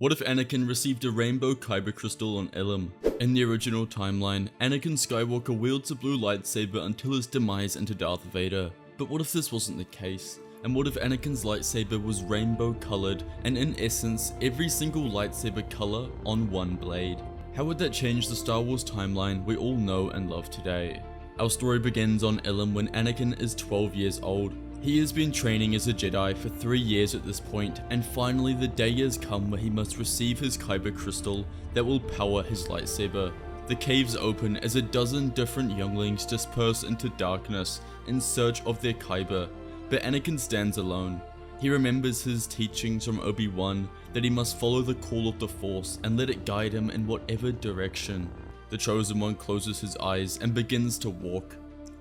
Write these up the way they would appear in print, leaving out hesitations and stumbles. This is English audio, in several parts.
What if Anakin received a rainbow Kyber crystal on Ilum? In the original timeline, Anakin Skywalker wields a blue lightsaber until his demise into Darth Vader. But what if this wasn't the case? And what if Anakin's lightsaber was rainbow colored and in essence every single lightsaber color on one blade? How would that change the Star Wars timeline we all know and love today? Our story begins on Ilum when Anakin is 12 years old. He has been training as a Jedi for 3 years at this point, and finally the day has come where he must receive his Kyber crystal that will power his lightsaber. The caves open as a dozen different younglings disperse into darkness in search of their Kyber, but Anakin stands alone. He remembers his teachings from Obi-Wan that he must follow the call of the Force and let it guide him in whatever direction. The Chosen One closes his eyes and begins to walk.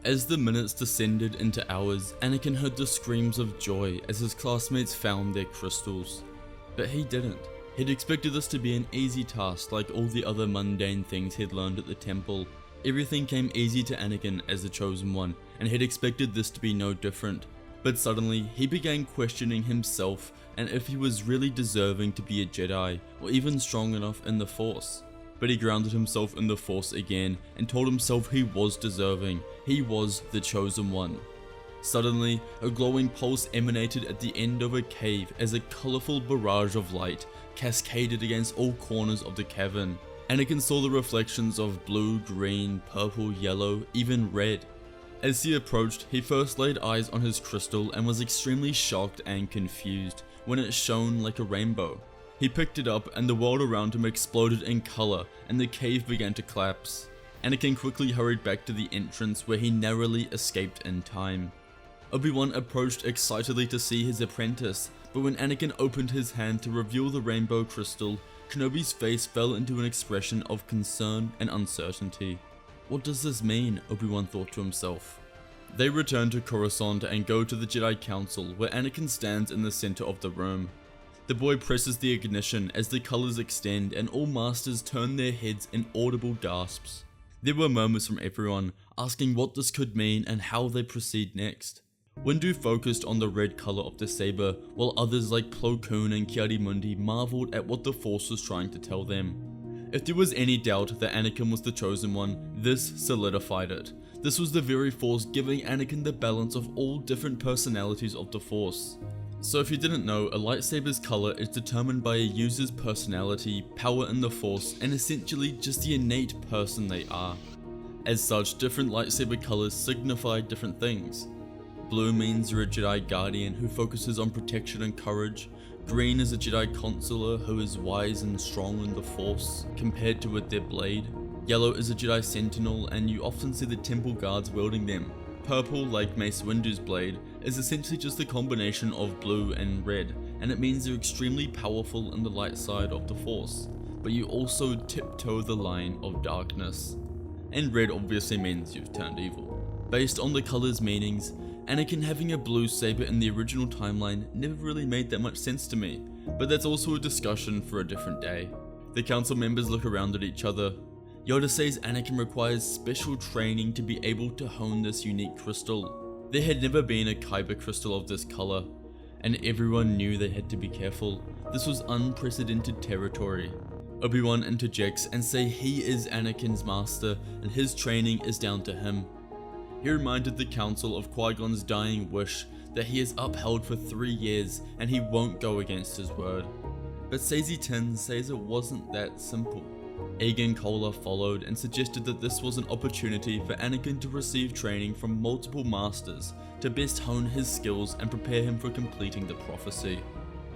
As the minutes descended into hours, Anakin heard the screams of joy as his classmates found their crystals. But he didn't. He'd expected this to be an easy task like all the other mundane things he'd learned at the temple. Everything came easy to Anakin as the Chosen One, and he'd expected this to be no different. But suddenly, he began questioning himself and if he was really deserving to be a Jedi, or even strong enough in the Force. But he grounded himself in the Force again and told himself he was deserving. He was the Chosen One. Suddenly, a glowing pulse emanated at the end of a cave as a colorful barrage of light cascaded against all corners of the cavern. Anakin saw the reflections of blue, green, purple, yellow, even red. As he approached, he first laid eyes on his crystal and was extremely shocked and confused when it shone like a rainbow. He picked it up and the world around him exploded in color and the cave began to collapse. Anakin quickly hurried back to the entrance where he narrowly escaped in time. Obi-Wan approached excitedly to see his apprentice, but when Anakin opened his hand to reveal the rainbow crystal, Kenobi's face fell into an expression of concern and uncertainty. What does this mean? Obi-Wan thought to himself. They return to Coruscant and go to the Jedi Council where Anakin stands in the center of the room. The boy presses the ignition as the colors extend and all masters turn their heads in audible gasps. There were murmurs from everyone, asking what this could mean and how they proceed next. Windu focused on the red color of the saber, while others like Plo Koon and Ki-Adi-Mundi marveled at what the Force was trying to tell them. If there was any doubt that Anakin was the Chosen One, this solidified it. This was the very Force giving Anakin the balance of all different personalities of the Force. So if you didn't know, a lightsaber's color is determined by a user's personality, power in the Force, and essentially just the innate person they are. As such, different lightsaber colors signify different things. Blue means you're a Jedi Guardian who focuses on protection and courage. Green is a Jedi Consular who is wise and strong in the Force, compared to with their blade. Yellow is a Jedi Sentinel and you often see the temple guards wielding them. Purple, like Mace Windu's blade, is essentially just a combination of blue and red, and it means you're extremely powerful in the light side of the Force, but you also tiptoe the line of darkness. And red obviously means you've turned evil. Based on the color's meanings, Anakin having a blue saber in the original timeline never really made that much sense to me, but that's also a discussion for a different day. The council members look around at each other. Yoda says Anakin requires special training to be able to hone this unique crystal. There had never been a Kyber crystal of this color, and everyone knew they had to be careful. This was unprecedented territory. Obi-Wan interjects and say he is Anakin's master and his training is down to him. He reminded the council of Qui-Gon's dying wish that he has upheld for 3 years and he won't go against his word. But Sazy Tin says it wasn't that simple. Agen Kola followed and suggested that this was an opportunity for Anakin to receive training from multiple masters to best hone his skills and prepare him for completing the prophecy.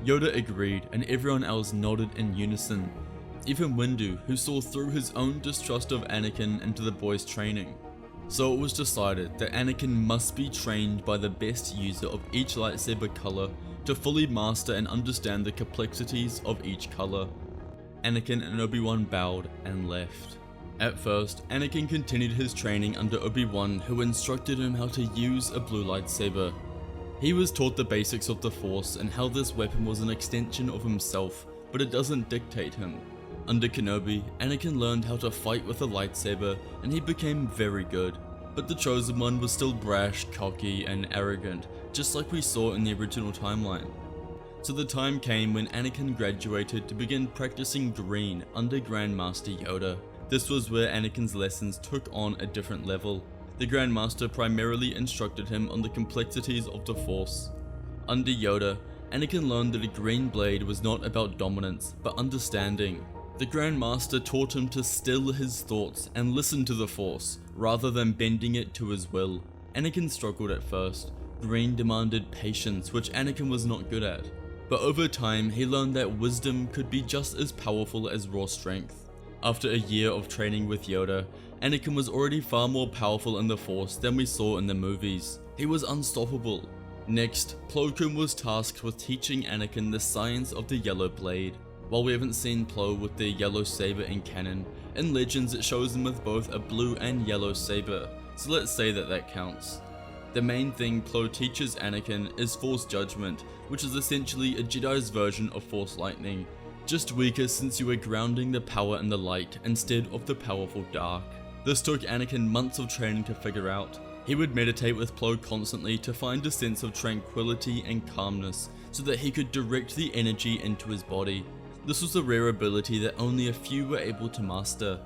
Yoda agreed and everyone else nodded in unison, even Windu, who saw through his own distrust of Anakin into the boy's training. So it was decided that Anakin must be trained by the best user of each lightsaber color to fully master and understand the complexities of each color. Anakin and Obi-Wan bowed and left. At first, Anakin continued his training under Obi-Wan, who instructed him how to use a blue lightsaber. He was taught the basics of the Force and how this weapon was an extension of himself, but it doesn't dictate him. Under Kenobi, Anakin learned how to fight with a lightsaber and he became very good. But the Chosen One was still brash, cocky, and arrogant, just like we saw in the original timeline. So the time came when Anakin graduated to begin practicing green under Grandmaster Yoda. This was where Anakin's lessons took on a different level. The Grandmaster primarily instructed him on the complexities of the Force. Under Yoda, Anakin learned that a green blade was not about dominance, but understanding. The Grandmaster taught him to still his thoughts and listen to the Force, rather than bending it to his will. Anakin struggled at first. Green demanded patience, which Anakin was not good at. But over time, he learned that wisdom could be just as powerful as raw strength. After a year of training with Yoda, Anakin was already far more powerful in the Force than we saw in the movies. He was unstoppable. Next, Plo Koon was tasked with teaching Anakin the science of the yellow blade. While we haven't seen Plo with the yellow saber in canon, in Legends it shows him with both a blue and yellow saber, so let's say that counts. The main thing Plo teaches Anakin is Force Judgment, which is essentially a Jedi's version of Force Lightning, just weaker since you are grounding the power in the light instead of the powerful dark. This took Anakin months of training to figure out. He would meditate with Plo constantly to find a sense of tranquility and calmness so that he could direct the energy into his body. This was a rare ability that only a few were able to master.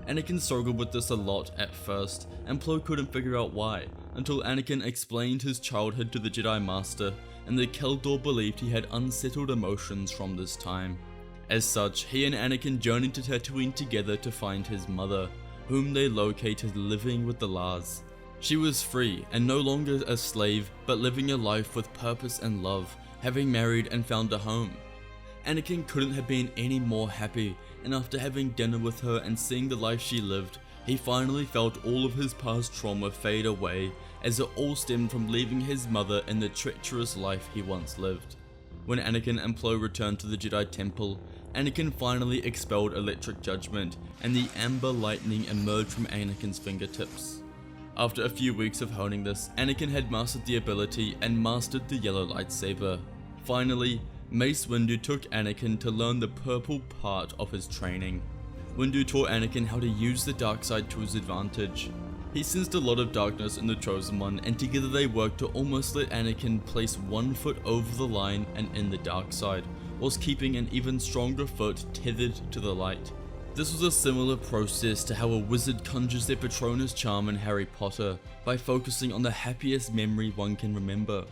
Anakin struggled with this a lot at first, and Plo couldn't figure out why, until Anakin explained his childhood to the Jedi Master, and the Keldor believed he had unsettled emotions from this time. As such, he and Anakin journeyed to Tatooine together to find his mother, whom they located living with the Lars. She was free, and no longer a slave, but living a life with purpose and love, having married and found a home. Anakin couldn't have been any more happy, and after having dinner with her and seeing the life she lived, he finally felt all of his past trauma fade away, as it all stemmed from leaving his mother in the treacherous life he once lived. When Anakin and Plo returned to the Jedi Temple, Anakin finally expelled electric judgment, and the amber lightning emerged from Anakin's fingertips. After a few weeks of honing this, Anakin had mastered the ability and mastered the yellow lightsaber. Finally, Mace Windu took Anakin to learn the purple part of his training. Windu taught Anakin how to use the dark side to his advantage. He sensed a lot of darkness in the Chosen One, and together they worked to almost let Anakin place one foot over the line and in the dark side, whilst keeping an even stronger foot tethered to the light. This was a similar process to how a wizard conjures their Patronus charm in Harry Potter, by focusing on the happiest memory one can remember.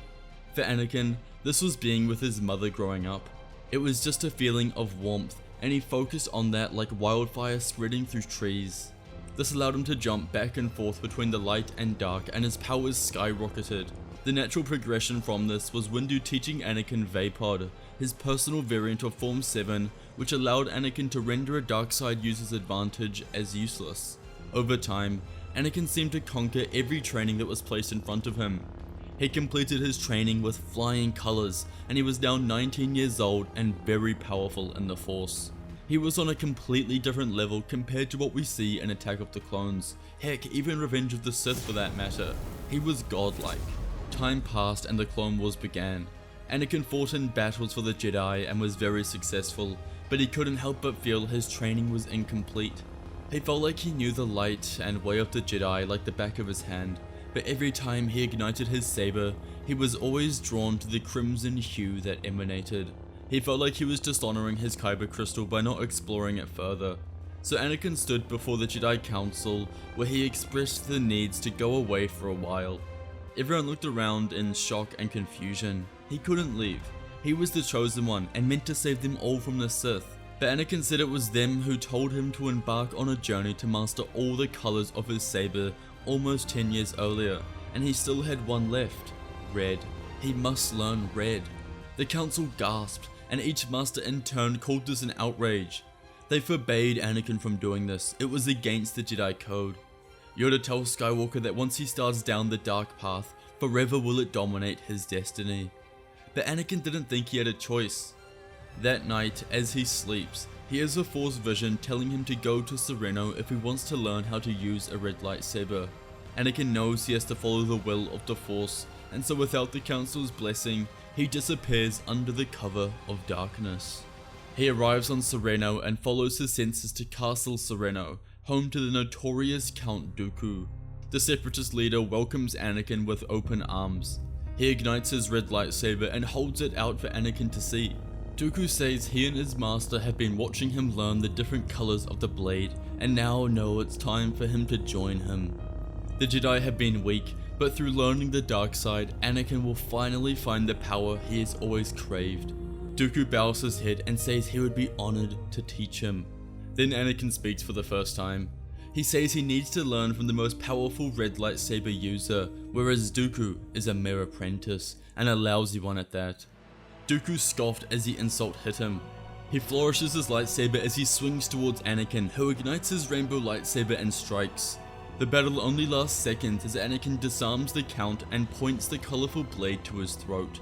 For Anakin, this was being with his mother growing up. It was just a feeling of warmth, and he focused on that like wildfire spreading through trees. This allowed him to jump back and forth between the light and dark, and his powers skyrocketed. The natural progression from this was Windu teaching Anakin Vaapod, his personal variant of Form 7, which allowed Anakin to render a dark side user's advantage as useless. Over time, Anakin seemed to conquer every training that was placed in front of him. He completed his training with flying colors, and he was now 19 years old and very powerful in the Force. He was on a completely different level compared to what we see in Attack of the Clones, heck, even Revenge of the Sith for that matter. He was godlike. Time passed and the Clone Wars began. Anakin fought in battles for the Jedi and was very successful, but he couldn't help but feel his training was incomplete. He felt like he knew the light and way of the Jedi like the back of his hand, but every time he ignited his saber, he was always drawn to the crimson hue that emanated. He felt like he was dishonoring his Kyber crystal by not exploring it further. So Anakin stood before the Jedi Council, where he expressed the needs to go away for a while. Everyone looked around in shock and confusion. He couldn't leave. He was the Chosen One and meant to save them all from the Sith. But Anakin said it was them who told him to embark on a journey to master all the colors of his saber almost 10 years earlier, and he still had one left. Red. He must learn red. The council gasped, and each master in turn called this an outrage. They forbade Anakin from doing this. It was against the Jedi Code. Yoda tells Skywalker that once he starts down the dark path, forever will it dominate his destiny. But Anakin didn't think he had a choice. That night, as he sleeps, he has a Force vision telling him to go to Sereno if he wants to learn how to use a red lightsaber. Anakin knows he has to follow the will of the Force, and so without the Council's blessing, he disappears under the cover of darkness. He arrives on Sereno and follows his senses to Castle Sereno, home to the notorious Count Dooku. The Separatist leader welcomes Anakin with open arms. He ignites his red lightsaber and holds it out for Anakin to see. Dooku says he and his master have been watching him learn the different colors of the blade and now know it's time for him to join him. The Jedi have been weak, but through learning the dark side, Anakin will finally find the power he has always craved. Dooku bows his head and says he would be honored to teach him. Then Anakin speaks for the first time. He says he needs to learn from the most powerful red lightsaber user, whereas Dooku is a mere apprentice, and a lousy one at that. Dooku scoffed as the insult hit him. He flourishes his lightsaber as he swings towards Anakin, who ignites his rainbow lightsaber and strikes. The battle only lasts seconds as Anakin disarms the Count and points the colorful blade to his throat.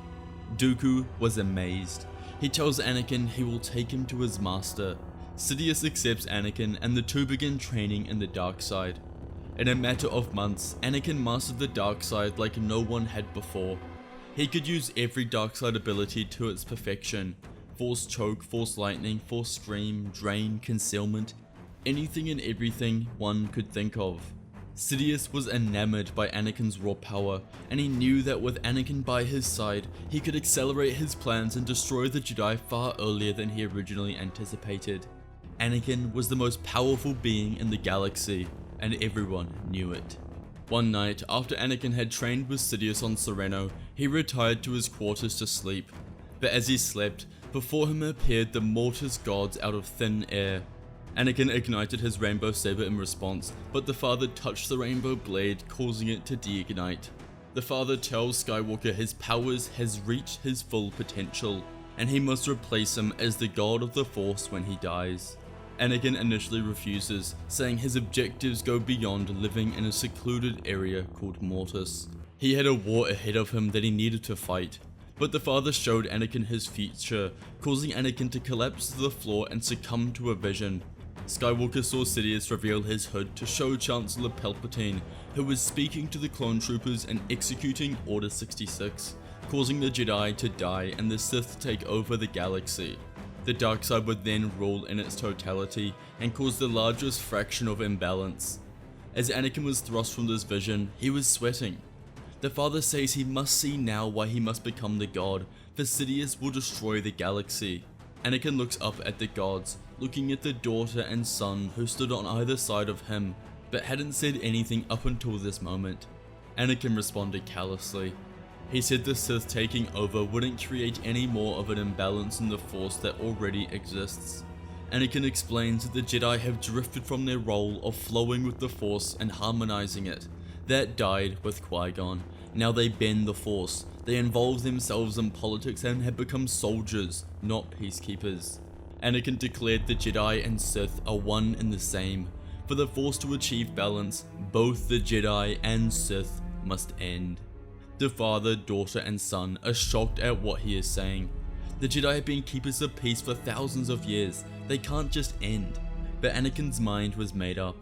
Dooku was amazed. He tells Anakin he will take him to his master. Sidious accepts Anakin and the two begin training in the dark side. In a matter of months, Anakin mastered the dark side like no one had before. He could use every dark side ability to its perfection. Force choke, force lightning, force scream, drain, concealment, anything and everything one could think of. Sidious was enamored by Anakin's raw power, and he knew that with Anakin by his side, he could accelerate his plans and destroy the Jedi far earlier than he originally anticipated. Anakin was the most powerful being in the galaxy, and everyone knew it. One night, after Anakin had trained with Sidious on Sereno, he retired to his quarters to sleep. But as he slept, before him appeared the Mortis gods out of thin air. Anakin ignited his rainbow saber in response, but the father touched the rainbow blade, causing it to de-ignite. The father tells Skywalker his powers has reached his full potential, and he must replace him as the god of the Force when he dies. Anakin initially refuses, saying his objectives go beyond living in a secluded area called Mortis. He had a war ahead of him that he needed to fight, but the father showed Anakin his future, causing Anakin to collapse to the floor and succumb to a vision. Skywalker saw Sidious reveal his hood to show Chancellor Palpatine, who was speaking to the clone troopers and executing Order 66, causing the Jedi to die and the Sith take over the galaxy. The dark side would then rule in its totality and cause the largest fraction of imbalance. As Anakin was thrust from this vision, he was sweating. The father says he must see now why he must become the god, for Sidious will destroy the galaxy. Anakin looks up at the gods, looking at the daughter and son who stood on either side of him, but hadn't said anything up until this moment. Anakin responded callously. He said the Sith taking over wouldn't create any more of an imbalance in the Force that already exists. Anakin explains that the Jedi have drifted from their role of flowing with the Force and harmonizing it. That died with Qui-Gon. Now they bend the Force. They involve themselves in politics and have become soldiers, not peacekeepers. Anakin declared the Jedi and Sith are one and the same. For the Force to achieve balance, both the Jedi and Sith must end. The father, daughter, and son are shocked at what he is saying. The Jedi have been keepers of peace for thousands of years. They can't just end. But Anakin's mind was made up.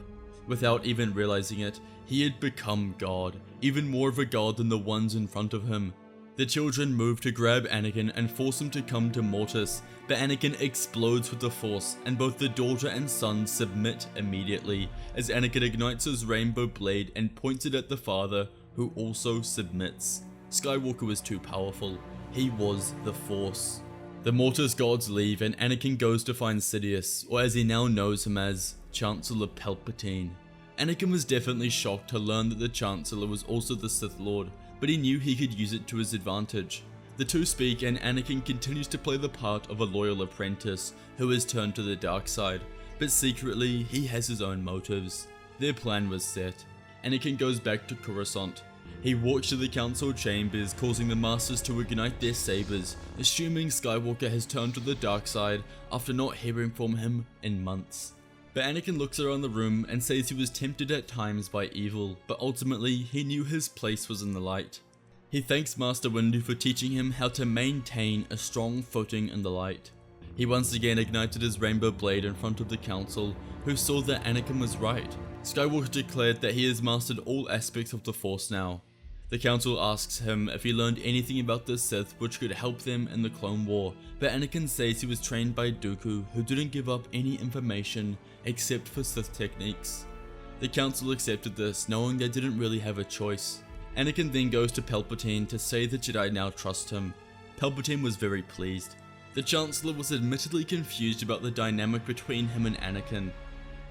Without even realizing it, he had become God, even more of a god than the ones in front of him. The children move to grab Anakin and force him to come to Mortis, but Anakin explodes with the Force, and both the daughter and son submit immediately, as Anakin ignites his rainbow blade and points it at the father, who also submits. Skywalker was too powerful. He was the Force. The Mortis gods leave and Anakin goes to find Sidious, or as he now knows him as, Chancellor Palpatine. Anakin was definitely shocked to learn that the Chancellor was also the Sith Lord, but he knew he could use it to his advantage. The two speak and Anakin continues to play the part of a loyal apprentice who has turned to the dark side, but secretly he has his own motives. Their plan was set. Anakin goes back to Coruscant. He walks to the council chambers, causing the masters to ignite their sabers, assuming Skywalker has turned to the dark side after not hearing from him in months. But Anakin looks around the room and says he was tempted at times by evil, but ultimately he knew his place was in the light. He thanks Master Windu for teaching him how to maintain a strong footing in the light. He once again ignited his rainbow blade in front of the council, who saw that Anakin was right. Skywalker declared that he has mastered all aspects of the Force now. The council asks him if he learned anything about the Sith which could help them in the Clone War, but Anakin says he was trained by Dooku, who didn't give up any information except for Sith techniques. The council accepted this, knowing they didn't really have a choice. Anakin then goes to Palpatine to say the Jedi now trust him. Palpatine was very pleased. The Chancellor was admittedly confused about the dynamic between him and Anakin.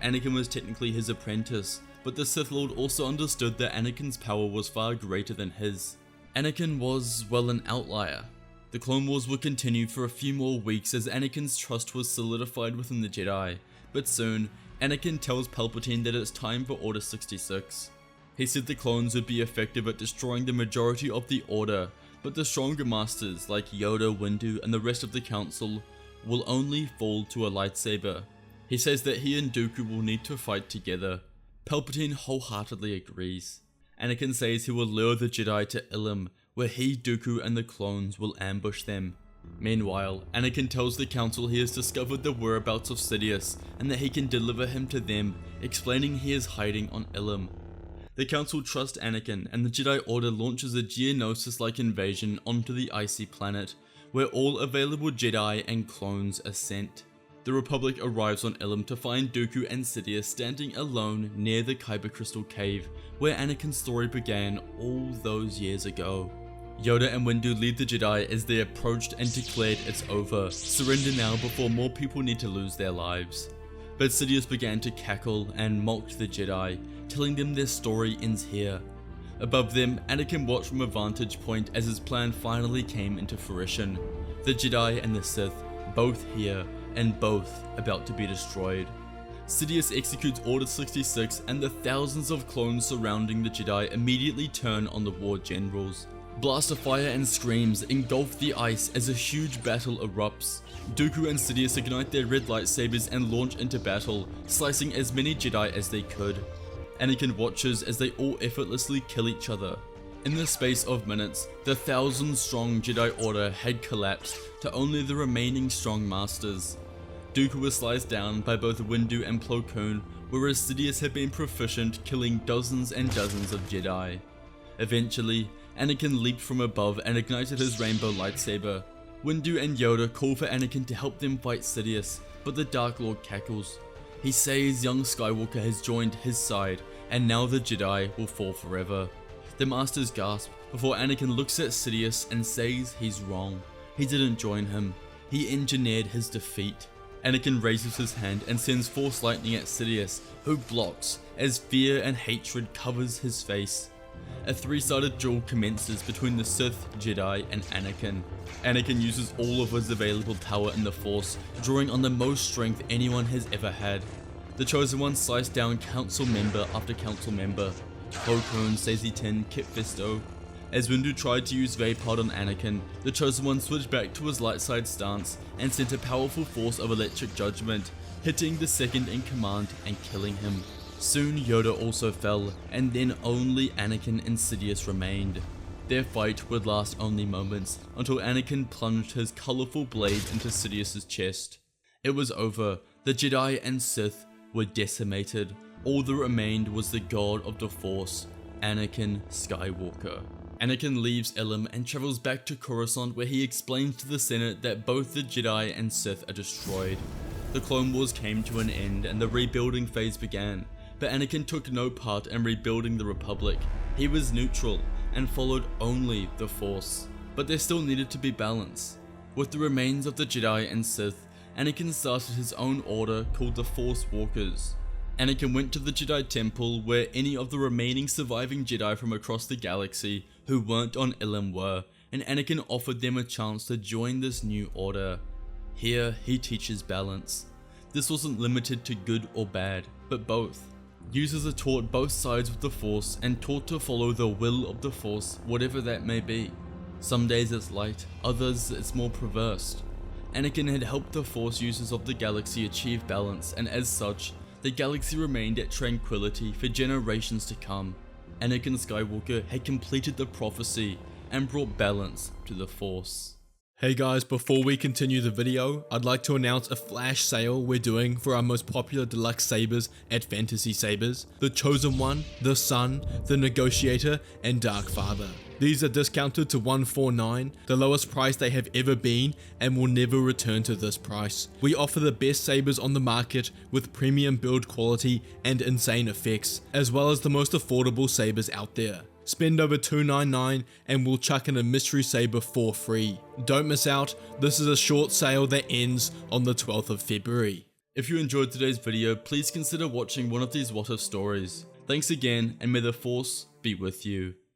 Anakin was technically his apprentice, but the Sith Lord also understood that Anakin's power was far greater than his. Anakin was, well, an outlier. The Clone Wars would continue for a few more weeks as Anakin's trust was solidified within the Jedi, but soon, Anakin tells Palpatine that it's time for Order 66. He said the clones would be effective at destroying the majority of the Order, but the stronger masters like Yoda, Windu, and the rest of the Council will only fall to a lightsaber. He says that he and Dooku will need to fight together. Palpatine wholeheartedly agrees. Anakin says he will lure the Jedi to Ilum, where he, Dooku, and the clones will ambush them. Meanwhile, Anakin tells the Council he has discovered the whereabouts of Sidious and that he can deliver him to them, explaining he is hiding on Ilum. The Council trust Anakin, and the Jedi Order launches a Geonosis-like invasion onto the icy planet, where all available Jedi and clones are sent. The Republic arrives on Ilum to find Dooku and Sidious standing alone near the Kyber Crystal Cave, where Anakin's story began all those years ago. Yoda and Windu lead the Jedi as they approached and declared it's over, surrender now before more people need to lose their lives. But Sidious began to cackle and mocked the Jedi, telling them their story ends here. Above them, Anakin watched from a vantage point as his plan finally came into fruition. The Jedi and the Sith, both here, and both about to be destroyed. Sidious executes Order 66 and the thousands of clones surrounding the Jedi immediately turn on the war generals. Blasts of fire and screams engulf the ice as a huge battle erupts. Dooku and Sidious ignite their red lightsabers and launch into battle, slicing as many Jedi as they could. Anakin watches as they all effortlessly kill each other. In the space of minutes, the 1,000-strong Jedi Order had collapsed to only the remaining strong masters. Dooku was sliced down by both Windu and Plo Koon, whereas Sidious had been proficient killing dozens and dozens of Jedi. Eventually, Anakin leaped from above and ignited his rainbow lightsaber. Windu and Yoda call for Anakin to help them fight Sidious, but the Dark Lord cackles. He says young Skywalker has joined his side, and now the Jedi will fall forever. The Masters gasp before Anakin looks at Sidious and says he's wrong. He didn't join him. He engineered his defeat. Anakin raises his hand and sends Force Lightning at Sidious, who blocks as fear and hatred covers his face. A three-sided duel commences between the Sith, Jedi, and Anakin. Anakin uses all of his available power in the Force, drawing on the most strength anyone has ever had. The Chosen One sliced down council member after council member. Plo Koon, Saesee Tiin, Kit Fisto. As Windu tried to use Vaapad on Anakin, the Chosen One switched back to his light side stance and sent a powerful force of electric judgment, hitting the second in command and killing him. Soon Yoda also fell, and then only Anakin and Sidious remained. Their fight would last only moments, until Anakin plunged his colourful blade into Sidious's chest. It was over. The Jedi and Sith were decimated. All that remained was the God of the Force, Anakin Skywalker. Anakin leaves Ilum and travels back to Coruscant, where he explains to the Senate that both the Jedi and Sith are destroyed. The Clone Wars came to an end and the rebuilding phase began, but Anakin took no part in rebuilding the Republic. He was neutral and followed only the Force. But there still needed to be balance. With the remains of the Jedi and Sith, Anakin started his own order called the Force Walkers. Anakin went to the Jedi Temple where any of the remaining surviving Jedi from across the galaxy who weren't on Ilum were, and Anakin offered them a chance to join this new order. Here, he teaches balance. This wasn't limited to good or bad, but both. Users are taught both sides of the Force and taught to follow the will of the Force, whatever that may be. Some days it's light, others it's more perverse. Anakin had helped the Force users of the galaxy achieve balance, and as such, the galaxy remained at tranquility for generations to come. Anakin Skywalker had completed the prophecy and brought balance to the Force. Hey guys, before we continue the video, I'd like to announce a flash sale we're doing for our most popular deluxe sabers at Fantasy Sabers: the Chosen One, the Sun, the Negotiator, and Dark Father. These are discounted to $149, the lowest price they have ever been, and will never return to this price. We offer the best sabers on the market with premium build quality and insane effects, as well as the most affordable sabers out there. Spend over $2.99 and we'll chuck in a mystery saber for free. Don't miss out, this is a short sale that ends on the 12th of February. If you enjoyed today's video, please consider watching one of these what if stories. Thanks again, and may the Force be with you.